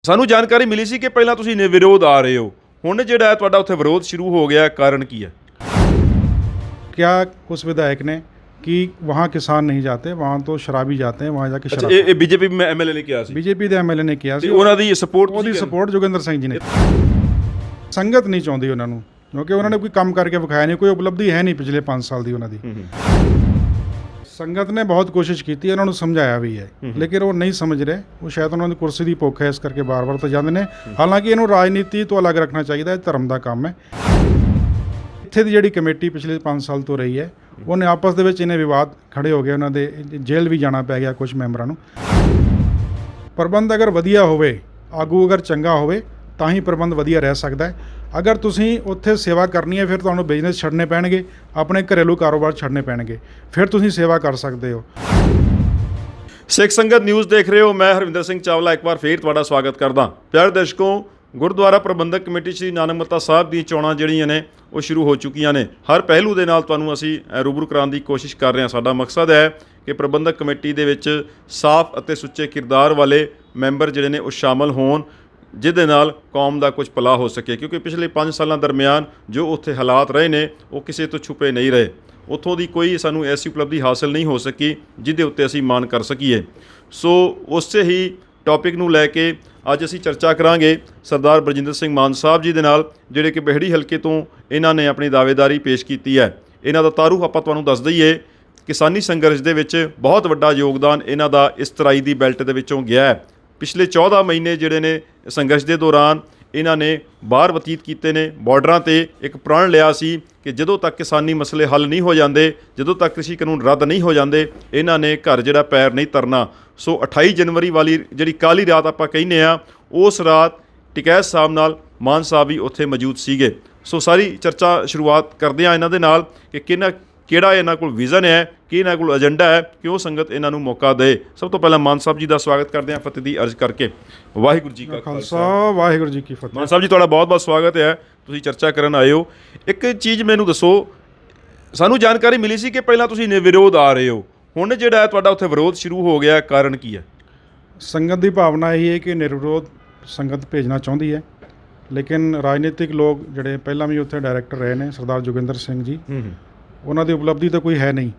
ਸਾਨੂੰ ਜਾਣਕਾਰੀ ਮਿਲੀ ਸੀ ਕਿ ਪਹਿਲਾਂ ਤੁਸੀਂ ਨਿਰਵਿਰੋਧ ਆ ਰਹੇ ਹੋ, ਹੁਣ ਜਿਹੜਾ ਤੁਹਾਡਾ ਉੱਥੇ ਵਿਰੋਧ ਸ਼ੁਰੂ ਹੋ ਗਿਆ, ਕਾਰਨ ਕੀ ਹੈ? क्या उस विधायक ने कि वहाँ किसान नहीं जाते, वहाँ तो शराबी जाते हैं, वहाँ जाके शराब। ਇਹ ਬੀਜੇਪੀ ਐਮਐਲਏ ਨੇ ਕਿਹਾ ਸੀ, बीजेपी ਦੇ ਐਮਐਲਏ ਨੇ ਕਿਹਾ ਸੀ, ਉਹਨਾਂ ਦੀ ਸਪੋਰਟ ਉਹਦੀ ਸਪੋਰਟ ਜੋਗਿੰਦਰ ਸਿੰਘ ਜੀ ਨੇ। ਸੰਗਤ ਨਹੀਂ ਚਾਹੁੰਦੀ ਉਹਨਾਂ ਨੂੰ, ਕਿਉਂਕਿ ਉਹਨਾਂ ਨੇ ਕੋਈ ਕੰਮ ਕਰਕੇ ਵਿਖਾਇਆ ਨਹੀਂ, ਕੋਈ ਉਪਲਬਧੀ ਹੈ ਨਹੀਂ ਪਿਛਲੇ 5 ਸਾਲ ਦੀ ਉਹਨਾਂ ਦੀ। ਸੰਗਤ ਨੇ ਬਹੁਤ ਕੋਸ਼ਿਸ਼ ਕੀਤੀ, ਉਹਨਾਂ ਨੂੰ ਸਮਝਾਇਆ ਵੀ ਹੈ, ਲੇਕਿਨ ਉਹ ਨਹੀਂ ਸਮਝ ਰਹੇ। ਉਹ ਸ਼ਾਇਦ ਉਹਨਾਂ ਦੀ ਕੁਰਸੀ ਦੀ ਭੁੱਖ ਹੈ, ਇਸ ਕਰਕੇ ਬਾਰ-ਬਾਰ ਤਾਂ ਜਾਂਦੇ ਨੇ। ਹਾਲਾਂਕਿ ਇਹਨੂੰ ਰਾਜਨੀਤੀ ਤੋਂ ਅਲੱਗ ਰੱਖਣਾ ਚਾਹੀਦਾ, ਇਹ ਧਰਮ ਦਾ ਕੰਮ ਹੈ। ਇੱਥੇ ਦੀ ਜਿਹੜੀ ਕਮੇਟੀ ਪਿਛਲੇ 5 ਸਾਲ ਤੋਂ ਰਹੀ ਹੈ, ਉਹਨੇ ਆਪਸ ਦੇ ਵਿੱਚ ਇਹਨੇ ਵਿਵਾਦ ਖੜੇ ਹੋ ਗਏ, ਉਹਨਾਂ ਦੇ ਜੇਲ੍ਹ ਵੀ ਜਾਣਾ ਪੈ ਗਿਆ ਕੁਝ ਮੈਂਬਰਾਂ ਨੂੰ। ਪ੍ਰਬੰਧ ਅਗਰ ਵਧੀਆ ਹੋਵੇ, ਆਗੂ ਅਗਰ ਚੰਗਾ ਹੋਵੇ, ਤਾਂ ਹੀ ਪ੍ਰਬੰਧ ਵਧੀਆ ਰਹਿ ਸਕਦਾ ਹੈ। ਅਗਰ ਤੁਸੀਂ ਉੱਥੇ ਸੇਵਾ ਕਰਨੀ ਹੈ, ਫਿਰ ਤੁਹਾਨੂੰ ਬਿਜ਼ਨਸ ਛੱਡਣੇ ਪੈਣਗੇ, ਆਪਣੇ ਘਰੇਲੂ ਕਾਰੋਬਾਰ ਛੱਡਣੇ ਪੈਣਗੇ, ਫਿਰ ਤੁਸੀਂ ਸੇਵਾ ਕਰ ਸਕਦੇ ਹੋ। ਸਿੱਖ ਸੰਗਤ ਨਿਊਜ਼ ਦੇਖ ਰਹੇ ਹੋ, ਮੈਂ ਹਰਵਿੰਦਰ ਸਿੰਘ ਚਾਵਲਾ ਇੱਕ ਵਾਰ ਫੇਰ ਤੁਹਾਡਾ ਸਵਾਗਤ ਕਰਦਾ। ਪਿਆਰੇ ਦਰਸ਼ਕੋ, ਗੁਰਦੁਆਰਾ ਪ੍ਰਬੰਧਕ ਕਮੇਟੀ ਸ਼੍ਰੀ ਨਾਨਕਮਤਾ ਸਾਹਿਬ ਦੀਆਂ ਚੋਣਾਂ ਜਿਹੜੀਆਂ ਨੇ ਉਹ ਸ਼ੁਰੂ ਹੋ ਚੁੱਕੀਆਂ ਨੇ। ਹਰ ਪਹਿਲੂ ਦੇ ਨਾਲ ਤੁਹਾਨੂੰ ਅਸੀਂ ਰੂਬਰੂ ਕਰਾਉਣ ਦੀ ਕੋਸ਼ਿਸ਼ ਕਰ ਰਹੇ ਹਾਂ। ਸਾਡਾ ਮਕਸਦ ਹੈ ਕਿ ਪ੍ਰਬੰਧਕ ਕਮੇਟੀ ਦੇ ਵਿੱਚ ਸਾਫ਼ ਅਤੇ ਸੁੱਚੇ ਕਿਰਦਾਰ ਵਾਲੇ ਮੈਂਬਰ ਜਿਹੜੇ ਨੇ ਉਹ ਸ਼ਾਮਲ ਹੋਣ, ਜਿਹਦੇ ਨਾਲ ਕੌਮ ਦਾ ਕੁਝ ਭਲਾ ਹੋ ਸਕੇ। ਕਿਉਂਕਿ ਪਿਛਲੇ 5 ਸਾਲਾਂ ਦਰਮਿਆਨ ਜੋ ਉੱਥੇ ਹਾਲਾਤ ਰਹੇ ਨੇ ਉਹ ਕਿਸੇ ਤੋਂ ਛੁਪੇ ਨਹੀਂ ਰਹੇ। ਉੱਥੋਂ ਦੀ ਕੋਈ ਸਾਨੂੰ ਐਸੀ ਉਪਲਬਧੀ ਹਾਸਲ ਨਹੀਂ ਹੋ ਸਕੀ ਜਿਹਦੇ ਉੱਤੇ ਅਸੀਂ ਮਾਣ ਕਰ ਸਕੀਏ। ਸੋ ਉਸੇ ਹੀ ਟੌਪਿਕ ਨੂੰ ਲੈ ਕੇ ਅੱਜ ਅਸੀਂ ਚਰਚਾ ਕਰਾਂਗੇ ਸਰਦਾਰ ਬਲਜਿੰਦਰ ਸਿੰਘ ਮਾਨ ਸਾਹਿਬ ਜੀ ਦੇ ਨਾਲ, ਜਿਹੜੇ ਕਿ ਬਿਹੜੀ ਹਲਕੇ ਤੋਂ ਇਹਨਾਂ ਨੇ ਆਪਣੀ ਦਾਅਵੇਦਾਰੀ ਪੇਸ਼ ਕੀਤੀ ਹੈ। ਇਹਨਾਂ ਦਾ ਤਾਰੂਫ ਆਪਾਂ ਤੁਹਾਨੂੰ ਦੱਸ ਦਈਏ। ਕਿਸਾਨੀ ਸੰਘਰਸ਼ ਦੇ ਵਿੱਚ ਬਹੁਤ ਵੱਡਾ ਯੋਗਦਾਨ ਇਹਨਾਂ ਦਾ ਇਸ ਤਰਾਈ ਦੀ ਬੈਲਟ ਦੇ ਵਿੱਚੋਂ ਗਿਆ ਹੈ। ਪਿਛਲੇ 14 ਮਹੀਨੇ ਜਿਹੜੇ ਨੇ ਸੰਘਰਸ਼ ਦੇ ਦੌਰਾਨ ਇਹਨਾਂ ਨੇ ਬਾਹਰ ਬਤੀਤ ਕੀਤੇ ਨੇ। ਬਾਰਡਰਾਂ 'ਤੇ ਇੱਕ ਪ੍ਰਣ ਲਿਆ ਸੀ ਕਿ ਜਦੋਂ ਤੱਕ ਕਿਸਾਨੀ ਮਸਲੇ ਹੱਲ ਨਹੀਂ ਹੋ ਜਾਂਦੇ, ਜਦੋਂ ਤੱਕ ਕ੍ਰਿਸ਼ੀ ਕਾਨੂੰਨ ਰੱਦ ਨਹੀਂ ਹੋ ਜਾਂਦੇ, ਇਹਨਾਂ ਨੇ ਘਰ ਜਿਹੜਾ ਪੈਰ ਨਹੀਂ ਧਰਨਾ। ਸੋ 28 ਜਨਵਰੀ ਵਾਲੀ ਜਿਹੜੀ ਕਾਲੀ ਰਾਤ ਆਪਾਂ ਕਹਿੰਦੇ ਆ, ਉਸ ਰਾਤ ਟਿਕੈਤ ਸਾਹਿਬ ਨਾਲ ਮਾਨ ਸਾਹਿਬ ਵੀ ਉੱਥੇ ਮੌਜੂਦ ਸੀਗੇ। ਸੋ ਸਾਰੀ ਚਰਚਾ ਸ਼ੁਰੂਆਤ ਕਰਦੇ ਆ ਇਹਨਾਂ ਦੇ ਨਾਲ ਕਿ ਕਿਹੜਾ ਇਹਨਾਂ ਕੋਲ ਵਿਜ਼ਨ ਹੈ, ਕੀ ਇਹਨਾਂ ਕੋਲ ਏਜੰਡਾ ਹੈ, ਕਿਉਂ ਸੰਗਤ ਇਹਨਾਂ ਨੂੰ ਮੌਕਾ ਦੇ। ਸਭ ਤੋਂ ਪਹਿਲਾਂ ਮਾਨ ਸਾਹਿਬ ਜੀ ਦਾ ਸਵਾਗਤ ਕਰਦੇ ਹਾਂ ਫਤਿਹ ਦੀ ਅਰਜ਼ ਕਰਕੇ। ਵਾਹਿਗੁਰੂ ਜੀ ਕਾ ਖਾਲਸਾ, ਵਾਹਿਗੁਰੂ ਜੀ ਕੀ ਫਤਿਹ। ਮਾਨ ਸਾਹਿਬ ਜੀ, ਤੁਹਾਡਾ ਬਹੁਤ-ਬਹੁਤ ਸਵਾਗਤ ਹੈ, ਤੁਸੀਂ ਚਰਚਾ ਕਰਨ ਆਏ ਹੋ। ਇੱਕ ਚੀਜ਼ ਮੈਨੂੰ ਦੱਸੋ, ਸਾਨੂੰ ਜਾਣਕਾਰੀ ਮਿਲੀ ਸੀ ਕਿ ਪਹਿਲਾਂ ਤੁਸੀਂ ਨਿਰਵਿਰੋਧ ਆ ਰਹੇ ਹੋ, ਹੁਣ ਜਿਹੜਾ ਤੁਹਾਡਾ ਉੱਥੇ ਵਿਰੋਧ ਸ਼ੁਰੂ ਹੋ ਗਿਆ, ਕਾਰਨ ਕੀ ਹੈ? ਸੰਗਤ ਦੀ ਭਾਵਨਾ ਇਹ ਹੈ ਕਿ ਨਿਰਵਿਰੋਧ ਸੰਗਤ ਭੇਜਣਾ ਚਾਹੁੰਦੀ ਹੈ, ਲੇਕਿਨ ਰਾਜਨੀਤਿਕ ਲੋਕ ਜਿਹੜੇ ਪਹਿਲਾਂ ਵੀ ਉੱਥੇ ਡਾਇਰੈਕਟਰ ਰਹੇ ਨੇ, ਸਰਦਾਰ ਜੋਗਿੰਦਰ ਸਿੰਘ ਜੀ, ਉਹਨਾਂ ਦੀ ਉਪਲਬਧੀ ਤਾਂ ਕੋਈ ਹੈ ਨਹੀਂ।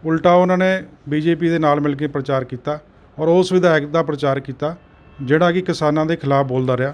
ਉਲਟਾ ਉਹਨਾਂ ਨੇ ਬੀਜੇਪੀ ਦੇ ਨਾਲ ਮਿਲ ਕੇ ਪ੍ਰਚਾਰ ਕੀਤਾ ਔਰ ਉਸ ਵਿਧਾਇਕ ਦਾ ਪ੍ਰਚਾਰ ਕੀਤਾ ਜਿਹੜਾ ਕਿ ਕਿਸਾਨਾਂ ਦੇ ਖਿਲਾਫ ਬੋਲਦਾ ਰਿਹਾ।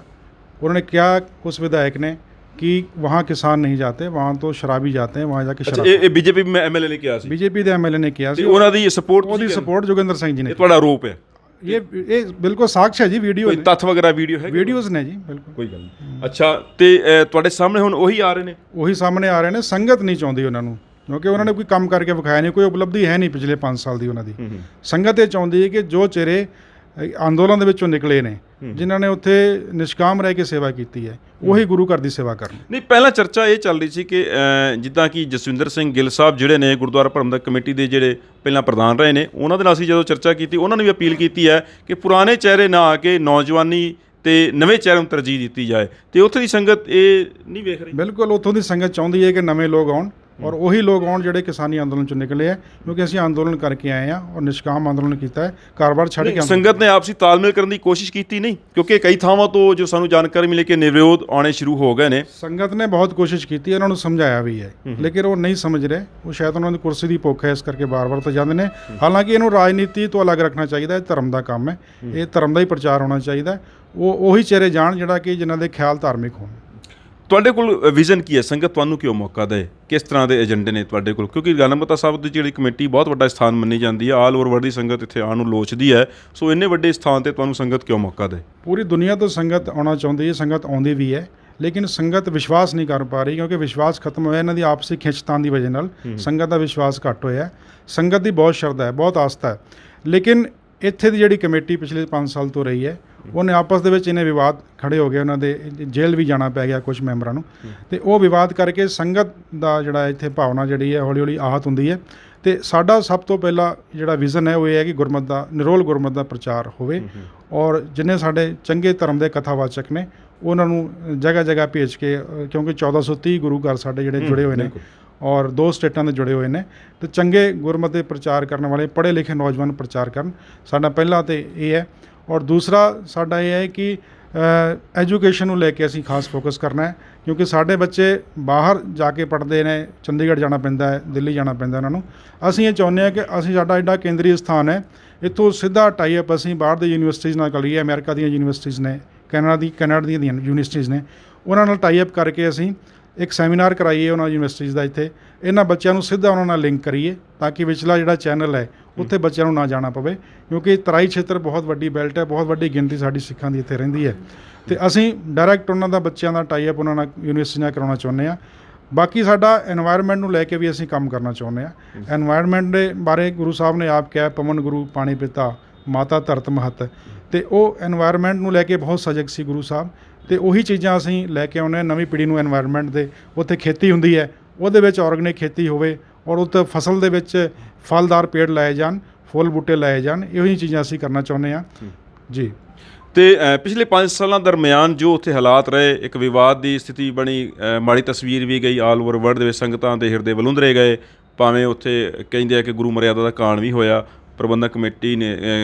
ਉਹਨਾਂ ਨੇ ਕਿਹਾ ਉਸ ਵਿਧਾਇਕ ਨੇ कि वहाँ किसान नहीं जाते, वहाँ तो शराबी जाते हैं, वहाँ जाके शराब। ਇਹ ਬੀਜੇਪੀ ਐਮਐਲਏ ਨੇ ਕਿਹਾ ਸੀ, ਬੀਜੇਪੀ ਦੇ ਐਮਐਲਏ ਨੇ ਕਿਹਾ ਸੀ, ਉਹਨਾਂ ਦੀ ਸਪੋਰਟ, ਉਹਦੀ ਸਪੋਰਟ ਜੋਗਿੰਦਰ ਸਿੰਘ ਜੀ ਨੇ। ਇਹ ਤੁਹਾਡਾ ਆਰੋਪ ਹੈ? ਇਹ ਬਿਲਕੁਲ ਸਾਕਸ਼ ਹੈ ਜੀ, ਵੀਡੀਓ ਕੋਈ ਤੱਥ ਵਗੈਰਾ ਵੀਡੀਓ ਹੈ? ਵੀਡੀਓਜ਼ ਨੇ ਜੀ, ਬਿਲਕੁਲ। ਕੋਈ ਗੱਲ ਨਹੀਂ। ਅੱਛਾ, ਤੇ ਤੁਹਾਡੇ ਸਾਹਮਣੇ ਹੁਣ ਉਹੀ ਆ ਰਹੇ ਨੇ? ਉਹੀ ਸਾਹਮਣੇ ਆ ਰਹੇ ਨੇ। ਸੰਗਤ ਨਹੀਂ ਚਾਹੁੰਦੀ ਉਹਨਾਂ ਨੂੰ, ਕਿਉਂਕਿ ਉਹਨਾਂ ਨੇ ਕੋਈ ਕੰਮ ਕਰਕੇ ਵਿਖਾਇਆ ਨਹੀਂ, ਕੋਈ ਉਪਲਬਧੀ ਹੈ ਨਹੀਂ ਪਿਛਲੇ 5 ਸਾਲ ਦੀ ਉਹਨਾਂ ਦੀ। ਸੰਗਤ ਇਹ ਚਾਹੁੰਦੀ ਹੈ ਕਿ ਜੋ ਚਿਹਰੇ ਅੰਦੋਲਨ ਦੇ ਵਿੱਚੋਂ ਨਿਕਲੇ ਨੇ, ਜਿਨ੍ਹਾਂ ਨੇ ਉੱਥੇ ਨਿਸ਼ਕਾਮ ਰਹਿ ਕੇ ਸੇਵਾ ਕੀਤੀ ਹੈ, ਉਹੀ ਗੁਰੂ ਘਰ ਦੀ ਸੇਵਾ ਕਰਨ। ਨਹੀਂ, ਪਹਿਲਾਂ ਚਰਚਾ ਇਹ ਚੱਲ ਰਹੀ ਸੀ ਕਿ ਜਿੱਦਾਂ ਕਿ ਜਸਵਿੰਦਰ ਸਿੰਘ ਗਿੱਲ ਸਾਹਿਬ ਜਿਹੜੇ ਨੇ ਗੁਰਦੁਆਰਾ ਪ੍ਰਬੰਧਕ ਕਮੇਟੀ ਦੇ ਜਿਹੜੇ ਪਹਿਲਾਂ ਪ੍ਰਧਾਨ ਰਹੇ ਨੇ, ਉਹਨਾਂ ਦੇ ਨਾਲ ਅਸੀਂ ਜਦੋਂ ਚਰਚਾ ਕੀਤੀ, ਉਹਨਾਂ ਨੇ ਵੀ ਅਪੀਲ ਕੀਤੀ ਹੈ ਕਿ ਪੁਰਾਣੇ ਚਿਹਰੇ ਨਾ ਆ ਕੇ ਨੌਜਵਾਨੀ ਤੇ ਨਵੇਂ ਚਿਹਰੇ ਨੂੰ ਤਰਜੀਹ ਦਿੱਤੀ ਜਾਏ। ਤੇ ਉੱਥੇ ਦੀ ਸੰਗਤ ਇਹ ਨਹੀਂ ਵੇਖ ਰਹੀ? ਬਿਲਕੁਲ, ਉੱਥੋਂ ਦੀ ਸੰਗਤ ਚਾਹੁੰਦੀ ਹੈ ਕਿ ਨਵੇਂ ਲੋਕ ਆਉਣ ਔਰ ਉਹੀ ਲੋਕ ਆਉਣ ਜਿਹੜੇ ਕਿਸਾਨੀ ਅੰਦੋਲਨ 'ਚ ਨਿਕਲੇ ਹੈ, ਕਿਉਂਕਿ ਅਸੀਂ ਅੰਦੋਲਨ ਕਰਕੇ ਆਏ ਹਾਂ ਔਰ ਨਿਸ਼ਕਾਮ ਅੰਦੋਲਨ ਕੀਤਾ ਹੈ, ਕਾਰੋਬਾਰ ਛੱਡ ਕੇ। ਸੰਗਤ ਨੇ ਆਪਸੀ ਤਾਲਮੇਲ ਕਰਨ ਦੀ ਕੋਸ਼ਿਸ਼ ਕੀਤੀ ਨਹੀਂ? ਕਿਉਂਕਿ ਕਈ ਥਾਵਾਂ ਤੋਂ ਜੋ ਸਾਨੂੰ ਜਾਣਕਾਰੀ ਮਿਲੀ ਕਿ ਨਿਰਵਿਰੋਧ ਆਉਣੇ ਸ਼ੁਰੂ ਹੋ ਗਏ ਨੇ। ਸੰਗਤ ਨੇ ਬਹੁਤ ਕੋਸ਼ਿਸ਼ ਕੀਤੀ, ਉਹਨਾਂ ਨੂੰ ਸਮਝਾਇਆ ਵੀ ਹੈ, ਲੇਕਿਨ ਉਹ ਨਹੀਂ ਸਮਝ ਰਹੇ। ਉਹ ਸ਼ਾਇਦ ਉਹਨਾਂ ਦੀ ਕੁਰਸੀ ਦੀ ਭੁੱਖ ਹੈ, ਇਸ ਕਰਕੇ ਬਾਰ-ਬਾਰ ਤਾਂ ਜਾਂਦੇ ਨੇ। ਹਾਲਾਂਕਿ ਇਹਨੂੰ ਰਾਜਨੀਤੀ ਤੋਂ ਅਲੱਗ ਰੱਖਣਾ ਚਾਹੀਦਾ, ਇਹ ਧਰਮ ਦਾ ਕੰਮ ਹੈ, ਇਹ ਧਰਮ ਦਾ ਹੀ ਪ੍ਰਚਾਰ ਹੋਣਾ ਚਾਹੀਦਾ। ਉਹੀ ਚਿਹਰੇ ਜਾਣ ਜਿਹੜਾ ਕਿ ਜਿਨ੍ਹਾਂ ਦੇ ਖਿਆਲ ਧਾਰਮਿਕ ਹੋਣ। ਤੁਹਾਡੇ ਕੋਲ ਵਿਜ਼ਨ ਕੀ ਹੈ? ਸੰਗਤ ਤੁਹਾਨੂੰ ਕਿਉਂ ਮੌਕਾ ਦੇ? ਕਿਸ ਤਰ੍ਹਾਂ ਦੇ ਏਜੰਡੇ ਨੇ ਤੁਹਾਡੇ ਕੋਲ? ਕਿਉਂਕਿ ਨਾਨਕਮਤਾ ਸਾਹਿਬ ਦੀ ਜਿਹੜੀ ਕਮੇਟੀ ਬਹੁਤ ਵੱਡਾ ਸਥਾਨ ਮੰਨੀ ਜਾਂਦੀ ਹੈ, ਆਲ ਓਵਰ ਵਰਲਡ ਦੀ ਸੰਗਤ ਇੱਥੇ ਆਉਣ ਨੂੰ ਲੋਚਦੀ ਹੈ। ਸੋ ਇੰਨੇ ਵੱਡੇ ਸਥਾਨ ਤੇ ਤੁਹਾਨੂੰ ਸੰਗਤ ਕਿਉਂ ਮੌਕਾ ਦੇ? ਪੂਰੀ ਦੁਨੀਆ ਤੋਂ ਸੰਗਤ ਆਉਣਾ ਚਾਹੁੰਦੀ ਹੈ, ਸੰਗਤ ਆਉਂਦੀ ਵੀ ਹੈ, ਲੇਕਿਨ ਸੰਗਤ ਵਿਸ਼ਵਾਸ ਨਹੀਂ ਕਰ ਪਾ ਰਹੀ, ਕਿਉਂਕਿ ਵਿਸ਼ਵਾਸ ਖਤਮ ਹੋਇਆ ਇਹਨਾਂ ਦੀ ਆਪਸੀ ਖਿੱਚਤਾਨ ਦੀ ਵਜ੍ਹਾ ਨਾਲ। ਸੰਗਤ ਦਾ ਵਿਸ਼ਵਾਸ ਘੱਟ ਹੋਇਆ। ਸੰਗਤ ਦੀ ਬਹੁਤ ਸ਼ਰਧਾ ਹੈ, ਬਹੁਤ ਆਸਥਾ ਹੈ, ਲੇਕਿਨ ਇੱਥੇ ਦੀ ਜਿਹੜੀ ਕਮੇਟੀ ਪਿਛਲੇ 5 ਸਾਲ ਤੋਂ ਰਹੀ ਹੈ, ਉਹਨੇ ਆਪਸ ਦੇ ਵਿੱਚ ਇਹਨੇ ਵਿਵਾਦ ਖੜੇ ਹੋ ਗਏ, ਉਹਨਾਂ ਦੇ ਜੇਲ੍ਹ ਵੀ ਜਾਣਾ ਪੈ ਗਿਆ ਕੁਝ ਮੈਂਬਰਾਂ ਨੂੰ। ਤੇ ਉਹ ਵਿਵਾਦ ਕਰਕੇ ਸੰਗਤ ਦਾ ਜਿਹੜਾ ਇੱਥੇ ਭਾਵਨਾ ਜਿਹੜੀ ਹੈ ਹੌਲੀ ਹੌਲੀ ਆਹਤ ਹੁੰਦੀ ਹੈ। ਤੇ ਸਾਡਾ ਸਭ ਤੋਂ ਪਹਿਲਾ ਜਿਹੜਾ ਵਿਜ਼ਨ ਹੈ ਉਹ ਇਹ ਹੈ ਕਿ ਗੁਰਮਤ ਦਾ, ਨਿਰੋਲ ਗੁਰਮਤ ਦਾ ਪ੍ਰਚਾਰ ਹੋਵੇ ਔਰ ਜਿੰਨੇ ਸਾਡੇ ਚੰਗੇ ਧਰਮ ਦੇ ਕਥਾਵਾਚਕ ਨੇ ਉਹਨਾਂ ਨੂੰ ਜਗ੍ਹਾ ਜਗ੍ਹਾ ਭੇਜ ਕੇ, ਕਿਉਂਕਿ 1430 ਗੁਰੂ ਘਰ ਸਾਡੇ ਜਿਹੜੇ ਜੁੜੇ ਹੋਏ ਨੇ ਔਰ 2 ਸਟੇਟਾਂ ਦੇ ਜੁੜੇ ਹੋਏ ਨੇ, ਤੇ ਚੰਗੇ ਗੁਰਮਤ ਦੇ ਪ੍ਰਚਾਰ ਕਰਨ ਵਾਲੇ ਪੜ੍ਹੇ ਲਿਖੇ ਨੌਜਵਾਨ ਪ੍ਰਚਾਰ ਕਰਨ। ਸਾਡਾ ਪਹਿਲਾ ਤੇ ਇਹ ਹੈ। ਔਰ ਦੂਸਰਾ ਸਾਡਾ ਇਹ ਹੈ ਕਿ ਐਜੂਕੇਸ਼ਨ ਨੂੰ ਲੈ ਕੇ ਅਸੀਂ ਖਾਸ ਫੋਕਸ ਕਰਨਾ ਹੈ, ਕਿਉਂਕਿ ਸਾਡੇ ਬੱਚੇ ਬਾਹਰ ਜਾ ਕੇ ਪੜ੍ਹਦੇ ਨੇ, ਚੰਡੀਗੜ੍ਹ ਜਾਣਾ ਪੈਂਦਾ ਹੈ, ਦਿੱਲੀ ਜਾਣਾ ਪੈਂਦਾ ਉਹਨਾਂ ਨੂੰ। ਅਸੀਂ ਇਹ ਚਾਹੁੰਦੇ ਹਾਂ ਕਿ ਅਸੀਂ ਸਾਡਾ ਜਿਹੜਾ ਕੇਂਦਰੀ ਸਥਾਨ ਹੈ, ਇੱਥੋਂ ਸਿੱਧਾ ਟਾਈ ਅਪ ਅਸੀਂ ਬਾਹਰ ਦੀ ਯੂਨੀਵਰਸਿਟੀਜ਼ ਨਾਲ ਕਰੀਏ। ਅਮਰੀਕਾ ਦੀਆਂ ਯੂਨੀਵਰਸਿਟੀਜ਼ ਨੇ, ਕੈਨੇਡਾ ਦੀਆਂ ਯੂਨੀਵਰਸਿਟੀਜ਼ ਨੇ, ਉਹਨਾਂ ਨਾਲ ਟਾਈ ਅਪ ਕਰਕੇ ਅਸੀਂ ਇੱਕ ਸੈਮੀਨਾਰ ਕਰਾਈਏ ਉਹਨਾਂ ਯੂਨੀਵਰਸਿਟੀਜ਼ ਦਾ ਇੱਥੇ। ਇਹਨਾਂ ਬੱਚਿਆਂ ਨੂੰ ਸਿੱਧਾ ਉਹਨਾਂ ਨਾਲ ਲਿੰਕ ਕਰੀਏ ਤਾਂ ਕਿ ਵਿਚਲਾ ਜਿਹੜਾ ਚੈਨਲ ਹੈ ਉੱਥੇ ਬੱਚਿਆਂ ਨੂੰ ਨਾ ਜਾਣਾ ਪਵੇ, ਕਿਉਂਕਿ ਤਰਾਈ ਖੇਤਰ ਬਹੁਤ ਵੱਡੀ ਬੈਲਟ ਹੈ, ਬਹੁਤ ਵੱਡੀ ਗਿਣਤੀ ਸਾਡੀ ਸਿੱਖਾਂ ਦੀ ਇੱਥੇ ਰਹਿੰਦੀ ਹੈ। ਅਤੇ ਅਸੀਂ ਡਾਇਰੈਕਟ ਉਹਨਾਂ ਦਾ ਬੱਚਿਆਂ ਦਾ ਟਾਈ ਅਪ ਉਹਨਾਂ ਨਾਲ ਯੂਨੀਵਰਸਿਟੀ ਨਾਲ ਕਰਾਉਣਾ ਚਾਹੁੰਦੇ ਹਾਂ। ਬਾਕੀ ਸਾਡਾ এনवायरमेंट ਨੂੰ ਲੈ ਕੇ ਵੀ ਅਸੀਂ ਕੰਮ ਕਰਨਾ ਚਾਹੁੰਦੇ ਹਾਂ। এনवायरमेंट ਦੇ ਬਾਰੇ ਗੁਰੂ ਸਾਹਿਬ ਨੇ ਆਪ ਕਿਹਾ, ਪਵਨ ਗੁਰੂ ਪਾਣੀ ਪਿਤਾ ਮਾਤਾ ਧਰਤ ਮਹਤ, ਅਤੇ ਉਹ এনवायरमेंट ਨੂੰ ਲੈ ਕੇ ਬਹੁਤ ਸਜਗ ਸੀ ਗੁਰੂ ਸਾਹਿਬ। ਅਤੇ ਉਹੀ ਚੀਜ਼ਾਂ ਅਸੀਂ ਲੈ ਕੇ ਆਉਂਦੇ ਹਾਂ ਨਵੀਂ ਪੀੜ੍ਹੀ ਨੂੰ। এনवायरमेंट ਦੇ ਉੱਥੇ ਖੇਤੀ ਹੁੰਦੀ ਹੈ, ਉਹਦੇ ਵਿੱਚ ਆਰਗੈਨਿਕ ਖੇਤੀ ਹੋਵੇ, ਔਰ ਉੱਥੇ ਫਸਲ ਦੇ ਵਿੱਚ ਫਲਦਾਰ ਪੇੜ ਲਾਏ ਜਾਣ, ਫੁੱਲ ਬੂਟੇ ਲਾਏ ਜਾਣ। ਇਹੋ ਜਿਹੀਆਂ ਚੀਜ਼ਾਂ ਅਸੀਂ ਕਰਨਾ ਚਾਹੁੰਦੇ ਹਾਂ ਜੀ। ਤੇ ਪਿਛਲੇ 5 ਸਾਲਾਂ ਦਰਮਿਆਨ ਜੋ ਉੱਥੇ ਹਾਲਾਤ ਰਹੇ, ਇੱਕ ਵਿਵਾਦ ਦੀ ਸਥਿਤੀ ਬਣੀ, ਮਾੜੀ ਤਸਵੀਰ ਵੀ ਗਈ ਆਲ ਓਵਰ ਵਰਲਡ ਦੇ ਵਿੱਚ, ਸੰਗਤਾਂ ਦੇ ਹਿਰਦੇ ਵਲੂੰਧਰੇ ਗਏ, ਭਾਵੇਂ ਉੱਥੇ ਕਹਿੰਦੇ ਆ ਕਿ ਗੁਰੂ ਮਰਿਆਦਾ ਦਾ ਕਾਣ ਵੀ ਹੋਇਆ। ਪ੍ਰਬੰਧਕ ਕਮੇਟੀ ਨੇ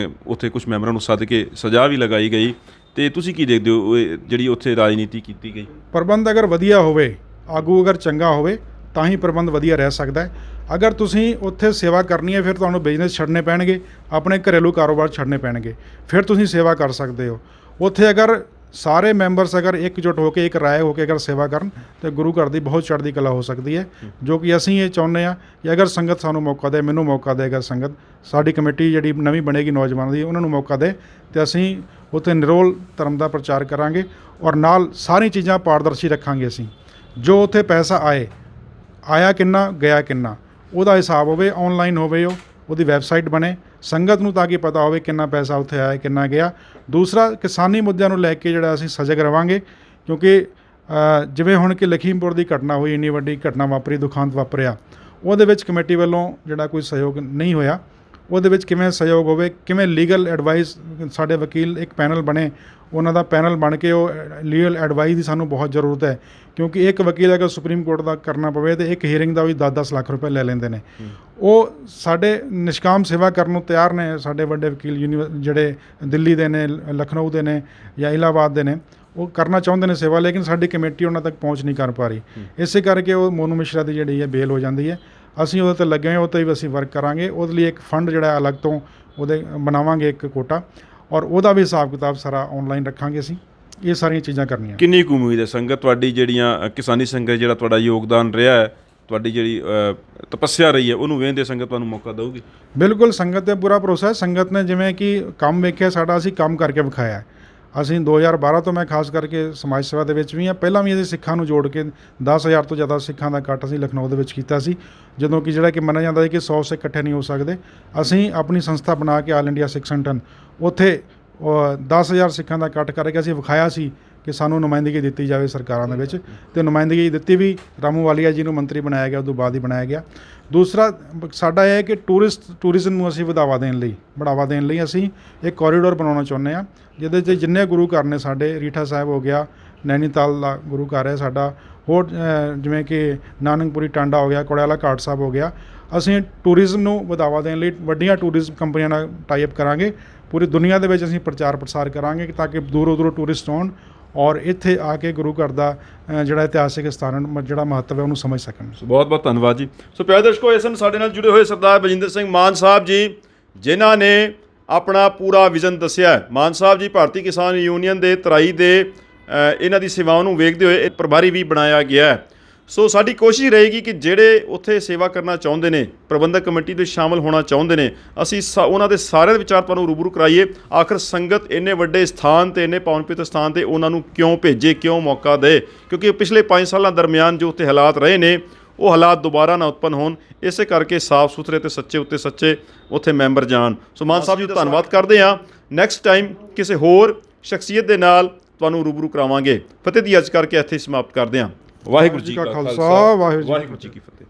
ਉੱਥੇ ਕੁਝ ਮੈਂਬਰਾਂ ਨੂੰ ਸੱਦ ਕੇ ਸਜ਼ਾ ਵੀ ਲਗਾਈ ਗਈ। ਤੇ ਤੁਸੀਂ ਕੀ ਦੇਖਦੇ ਹੋ ਜਿਹੜੀ ਉੱਥੇ ਰਾਜਨੀਤੀ ਕੀਤੀ ਗਈ? ਪ੍ਰਬੰਧ ਅਗਰ ਵਧੀਆ ਹੋਵੇ, ਆਗੂ ਅਗਰ ਚੰਗਾ ਹੋਵੇ, ਤਾਂ ਹੀ ਪ੍ਰਬੰਧ ਵਧੀਆ ਰਹਿ ਸਕਦਾ ਹੈ। ਅਗਰ ਤੁਸੀਂ ਉੱਥੇ ਸੇਵਾ ਕਰਨੀ ਹੈ, ਫਿਰ ਤੁਹਾਨੂੰ ਬਿਜ਼ਨਸ ਛੱਡਣੇ ਪੈਣਗੇ, ਆਪਣੇ ਘਰੇਲੂ ਕਾਰੋਬਾਰ ਛੱਡਣੇ ਪੈਣਗੇ, ਫਿਰ ਤੁਸੀਂ ਸੇਵਾ ਕਰ ਸਕਦੇ ਹੋ। ਉੱਥੇ ਅਗਰ ਸਾਰੇ ਮੈਂਬਰਸ ਅਗਰ ਇਕਜੁੱਟ ਹੋ ਕੇ, ਇੱਕ ਰਾਏ ਹੋ ਕੇ ਅਗਰ ਸੇਵਾ ਕਰਨ, ਤਾਂ ਗੁਰੂ ਘਰ ਦੀ ਬਹੁਤ ਚੜ੍ਹਦੀ ਕਲਾ ਹੋ ਸਕਦੀ ਹੈ, ਜੋ ਕਿ ਅਸੀਂ ਇਹ ਚਾਹੁੰਦੇ ਹਾਂ ਕਿ ਅਗਰ ਸੰਗਤ ਸਾਨੂੰ ਮੌਕਾ ਦੇ, ਮੈਨੂੰ ਮੌਕਾ ਦੇ, ਅਗਰ ਸੰਗਤ ਸਾਡੀ ਕਮੇਟੀ ਜਿਹੜੀ ਨਵੀਂ ਬਣੇਗੀ ਨੌਜਵਾਨਾਂ ਦੀ, ਉਹਨਾਂ ਨੂੰ ਮੌਕਾ ਦੇ, ਅਤੇ ਅਸੀਂ ਉੱਥੇ ਨਿਰੋਲ ਧਰਮ ਦਾ ਪ੍ਰਚਾਰ ਕਰਾਂਗੇ, ਔਰ ਨਾਲ ਸਾਰੀ ਚੀਜ਼ਾਂ ਪਾਰਦਰਸ਼ੀ ਰੱਖਾਂਗੇ। ਅਸੀਂ ਜੋ ਉੱਥੇ ਪੈਸਾ ਆਇਆ ਕਿੰਨਾ, ਗਿਆ ਕਿੰਨਾ, ਉਹਦਾ ਹਿਸਾਬ ਹੋਵੇ, ਆਨਲਾਈਨ ਹੋਵੇ, ਉਹਦੀ ਵੈਬਸਾਈਟ ਬਣੇ, ਸੰਗਤ ਨੂੰ ਤਾਂ ਕਿ ਪਤਾ ਹੋਵੇ ਕਿੰਨਾ ਪੈਸਾ ਉੱਥੇ ਆਇਆ, ਕਿੰਨਾ ਗਿਆ। ਦੂਸਰਾ, ਕਿਸਾਨੀ ਮੁੱਦਿਆਂ ਨੂੰ ਲੈ ਕੇ ਜਿਹੜਾ ਅਸੀਂ ਸਜਗ ਰਵਾਂਗੇ, ਕਿਉਂਕਿ ਜਿਵੇਂ ਹੁਣ ਕਿ ਲਖੀਮਪੁਰ ਦੀ ਘਟਨਾ ਹੋਈ, ਇੰਨੀ ਵੱਡੀ ਘਟਨਾ ਵਾਪਰੀ, ਦੁਖਾਂਤ ਵਾਪਰਿਆ, ਉਹਦੇ ਵਿੱਚ ਕਮੇਟੀ ਵੱਲੋਂ ਜਿਹੜਾ ਕੋਈ ਸਹਿਯੋਗ ਨਹੀਂ ਹੋਇਆ। ਉਹਦੇ ਵਿੱਚ ਕਿਵੇਂ ਸਹਿਯੋਗ ਹੋਵੇ, ਕਿਵੇਂ ਲੀਗਲ ਐਡਵਾਈਸ, ਸਾਡੇ ਵਕੀਲ ਇੱਕ ਪੈਨਲ ਬਣੇ, ਉਹਨਾਂ ਦਾ ਪੈਨਲ ਬਣ ਕੇ ਉਹ ਲੀਗਲ ਐਡਵਾਈਸ ਦੀ ਸਾਨੂੰ ਬਹੁਤ ਜ਼ਰੂਰਤ ਹੈ, ਕਿਉਂਕਿ ਇੱਕ ਵਕੀਲ ਅਗਰ ਸੁਪਰੀਮ ਕੋਰਟ ਦਾ ਕਰਨਾ ਪਵੇ ਤਾਂ ਇੱਕ ਹੀਅਰਿੰਗ ਦਾ ਵੀ 10-10 ਲੱਖ ਰੁਪਏ ਲੈ ਲੈਂਦੇ ਨੇ। ਉਹ ਸਾਡੇ ਨਿਸ਼ਕਾਮ ਸੇਵਾ ਕਰਨ ਨੂੰ ਤਿਆਰ ਨੇ, ਸਾਡੇ ਵੱਡੇ ਵਕੀਲ ਜਿਹੜੇ ਦਿੱਲੀ ਦੇ ਨੇ, ਲਖਨਊ ਦੇ ਨੇ ਜਾਂ ਇਲਾਹਾਬਾਦ ਦੇ ਨੇ, ਉਹ ਕਰਨਾ ਚਾਹੁੰਦੇ ਨੇ ਸੇਵਾ, ਲੇਕਿਨ ਸਾਡੀ ਕਮੇਟੀ ਉਹਨਾਂ ਤੱਕ ਪਹੁੰਚ ਨਹੀਂ ਕਰ ਪਾ ਰਹੀ। ਇਸੇ ਕਰਕੇ ਉਹ ਮੋਨੂ ਮਿਸ਼ਰਾ ਦੀ ਜਿਹੜੀ ਹੈ ਬੇਲ ਹੋ ਜਾਂਦੀ ਹੈ। ਅਸੀਂ ਉਹਦੇ 'ਤੇ ਲੱਗੇ ਹੋਏ, ਉਹ 'ਤੇ ਵੀ ਅਸੀਂ ਵਰਕ ਕਰਾਂਗੇ। ਉਹਦੇ ਲਈ ਇੱਕ ਫੰਡ ਜਿਹੜਾ ਅਲੱਗ ਤੋਂ ਉਹਦੇ ਬਣਾਵਾਂਗੇ, ਇੱਕ ਕੋਟਾ, ਔਰ ਉਹਦਾ ਵੀ ਹਿਸਾਬ ਕਿਤਾਬ ਸਾਰਾ ਆਨਲਾਈਨ ਰੱਖਾਂਗੇ ਅਸੀਂ। ਇਹ ਸਾਰੀਆਂ ਚੀਜ਼ਾਂ ਕਰਨੀਆਂ। ਕਿੰਨੀ ਕੁ ਉਮੀਦ ਹੈ ਸੰਗਤ ਤੁਹਾਡੀ, ਜਿਹੜੀਆਂ ਕਿਸਾਨੀ ਸੰਗਤ ਜਿਹੜਾ ਤੁਹਾਡਾ ਯੋਗਦਾਨ ਰਿਹਾ ਹੈ, ਤੁਹਾਡੀ ਜਿਹੜੀ ਤਪੱਸਿਆ ਰਹੀ ਹੈ, ਉਹਨੂੰ ਵੇਖਦੇ ਸੰਗਤ ਤੁਹਾਨੂੰ ਮੌਕਾ ਦੇਊਗੀ? ਬਿਲਕੁਲ, ਸੰਗਤ 'ਤੇ ਪੂਰਾ ਭਰੋਸਾ ਹੈ। ਸੰਗਤ ਨੇ ਜਿਵੇਂ ਕਿ ਕੰਮ ਵੇਖਿਆ ਸਾਡਾ, ਅਸੀਂ ਕੰਮ ਕਰਕੇ ਵਿਖਾਇਆ ਹੈ। ਅਸੀਂ 2012 ਤੋਂ ਮੈਂ ਖਾਸ ਕਰਕੇ ਸਮਾਜ ਸੇਵਾ ਦੇ ਵਿੱਚ ਵੀ ਹਾਂ। ਪਹਿਲਾਂ ਵੀ ਅਸੀਂ ਸਿੱਖਾਂ ਨੂੰ ਜੋੜ ਕੇ 10,000 ਤੋਂ ਜ਼ਿਆਦਾ ਸਿੱਖਾਂ ਦਾ ਇਕੱਠ ਅਸੀਂ ਲਖਨਊ ਦੇ ਵਿੱਚ ਕੀਤਾ ਸੀ, ਜਦੋਂ ਕਿ ਜਿਹੜਾ ਕਿ ਮੰਨਿਆ ਜਾਂਦਾ ਸੀ ਕਿ 100 ਸਿੱਖ ਇਕੱਠੇ ਨਹੀਂ ਹੋ ਸਕਦੇ। ਅਸੀਂ ਆਪਣੀ ਸੰਸਥਾ ਬਣਾ ਕੇ ਆਲ ਇੰਡੀਆ ਸਿੱਖ ਸੰਗਠਨ, ਉੱਥੇ 10,000 ਸਿੱਖਾਂ ਦਾ ਇਕੱਠ ਕਰਕੇ ਅਸੀਂ ਵਿਖਾਇਆ ਸੀ ਕਿ ਸਾਨੂੰ ਨੁਮਾਇੰਦਗੀ ਦਿੱਤੀ ਜਾਵੇ ਸਰਕਾਰਾਂ ਦੇ ਵਿੱਚ, ਅਤੇ ਨੁਮਾਇੰਦਗੀ ਦਿੱਤੀ ਵੀ। ਰਾਮੂ ਵਾਲੀਆ ਜੀ ਨੂੰ ਮੰਤਰੀ ਬਣਾਇਆ ਗਿਆ, ਉਦੋਂ ਬਾਅਦ ਹੀ ਬਣਾਇਆ ਗਿਆ। ਦੂਸਰਾ ਸਾਡਾ ਇਹ ਹੈ ਕਿ ਟੂਰਿਜ਼ਮ ਨੂੰ ਅਸੀਂ ਬੜਾਵਾ ਦੇਣ ਲਈ ਅਸੀਂ ਇੱਕ ਕੋਰੀਡੋਰ ਬਣਾਉਣਾ ਚਾਹੁੰਦੇ ਹਾਂ, ਜਿਹਦੇ 'ਚ ਜਿੰਨੇ ਗੁਰੂ ਘਰ ਨੇ ਸਾਡੇ, ਰੀਠਾ ਸਾਹਿਬ ਹੋ ਗਿਆ, ਨੈਨੀਤਾਲ ਦਾ ਗੁਰੂ ਘਰ ਹੈ ਸਾਡਾ, ਹੋਰ ਜਿਵੇਂ ਕਿ ਨਾਨਕਪੁਰੀ ਟਾਂਡਾ ਹੋ ਗਿਆ, ਕੋੜਿਆਲਾ ਘਾਟ ਸਾਹਿਬ ਹੋ ਗਿਆ, ਅਸੀਂ ਟੂਰਿਜ਼ਮ ਨੂੰ ਵਧਾਵਾ ਦੇਣ ਲਈ ਵੱਡੀਆਂ ਟੂਰਿਜ਼ਮ ਕੰਪਨੀਆਂ ਨਾਲ ਟਾਈ ਅਪ ਕਰਾਂਗੇ। ਪੂਰੀ ਦੁਨੀਆ ਦੇ ਵਿੱਚ ਅਸੀਂ ਪ੍ਰਚਾਰ ਪ੍ਰਸਾਰ ਕਰਾਂਗੇ ਤਾਂ ਕਿ ਦੂਰੋਂ ਟੂਰਿਸਟ ਆਉਣ ਔਰ ਇੱਥੇ ਆ ਕੇ ਗੁਰੂ ਘਰ ਦਾ ਜਿਹੜਾ ਇਤਿਹਾਸਿਕ ਸਥਾਨ, ਜਿਹੜਾ ਮਹੱਤਵ ਹੈ, ਉਹਨੂੰ ਸਮਝ ਸਕਣ। ਬਹੁਤ ਬਹੁਤ ਧੰਨਵਾਦ ਜੀ। ਸੋ ਪਿਆਰੇ ਦਰਸ਼ਕੋ, ਇਸ ਨੂੰ ਸਾਡੇ ਨਾਲ ਜੁੜੇ ਹੋਏ ਸਰਦਾਰ ਬਲਜਿੰਦਰ ਸਿੰਘ ਮਾਨ ਸਾਹਿਬ ਜੀ, ਜਿਨ੍ਹਾਂ ਨੇ ਆਪਣਾ ਪੂਰਾ ਵਿਜ਼ਨ ਦੱਸਿਆ। ਮਾਨ ਸਾਹਿਬ ਜੀ ਭਾਰਤੀ ਕਿਸਾਨ ਯੂਨੀਅਨ ਦੇ ਤਰਾਈ ਦੇ ਇਹਨਾਂ ਦੀ ਸੇਵਾਵਾਂ ਨੂੰ ਵੇਖਦੇ ਹੋਏ ਪ੍ਰਭਾਰੀ ਵੀ ਬਣਾਇਆ ਗਿਆ ਹੈ। ਸੋ ਸਾਡੀ ਕੋਸ਼ਿਸ਼ ਰਹੇਗੀ ਕਿ ਜਿਹੜੇ ਉੱਥੇ ਸੇਵਾ ਕਰਨਾ ਚਾਹੁੰਦੇ ਨੇ, ਪ੍ਰਬੰਧਕ ਕਮੇਟੀ ਵਿੱਚ ਸ਼ਾਮਲ ਹੋਣਾ ਚਾਹੁੰਦੇ ਨੇ, ਅਸੀਂ ਉਹਨਾਂ ਦੇ ਸਾਰਿਆਂ ਦੇ ਵਿਚਾਰ ਤੁਹਾਨੂੰ ਰੂਬਰੂ ਕਰਾਈਏ। ਆਖਰ ਸੰਗਤ ਇੰਨੇ ਵੱਡੇ ਸਥਾਨ 'ਤੇ, ਇੰਨੇ ਪਾਵਨ ਪਵਿੱਤਰ ਸਥਾਨ 'ਤੇ ਉਹਨਾਂ ਨੂੰ ਕਿਉਂ ਭੇਜੇ, ਕਿਉਂ ਮੌਕਾ ਦੇ, ਕਿਉਂਕਿ ਪਿਛਲੇ 5 ਸਾਲਾਂ ਦਰਮਿਆਨ ਜੋ ਉੱਥੇ ਹਾਲਾਤ ਰਹੇ ਨੇ, ਉਹ ਹਾਲਾਤ ਦੁਬਾਰਾ ਨਾ ਉਤਪੰਨ ਹੋਣ। ਇਸੇ ਕਰਕੇ ਸਾਫ਼ ਸੁਥਰੇ ਅਤੇ ਸੱਚੇ ਉੱਤੇ ਸੱਚੇ ਉੱਥੇ ਮੈਂਬਰ ਜਾਣ। ਸੋ ਮਾਨ ਸਾਹਿਬ ਜੀ ਦਾ ਧੰਨਵਾਦ ਕਰਦੇ ਹਾਂ। ਨੈਕਸਟ ਟਾਈਮ ਕਿਸੇ ਹੋਰ ਸ਼ਖਸੀਅਤ ਦੇ ਨਾਲ ਤੁਹਾਨੂੰ ਰੂਬਰੂ ਕਰਾਵਾਂਗੇ। ਫਤਿਹ ਦੀ ਅਰਜ਼ ਕਰਕੇ ਇੱਥੇ ਸਮਾਪਤ ਕਰਦੇ ਹਾਂ। ਵਾਹਿਗੁਰੂ ਜੀ ਕਾ ਖਾਲਸਾ, ਵਾਹਿਗੁਰੂ ਜੀ ਕੀ ਫਤਿਹ।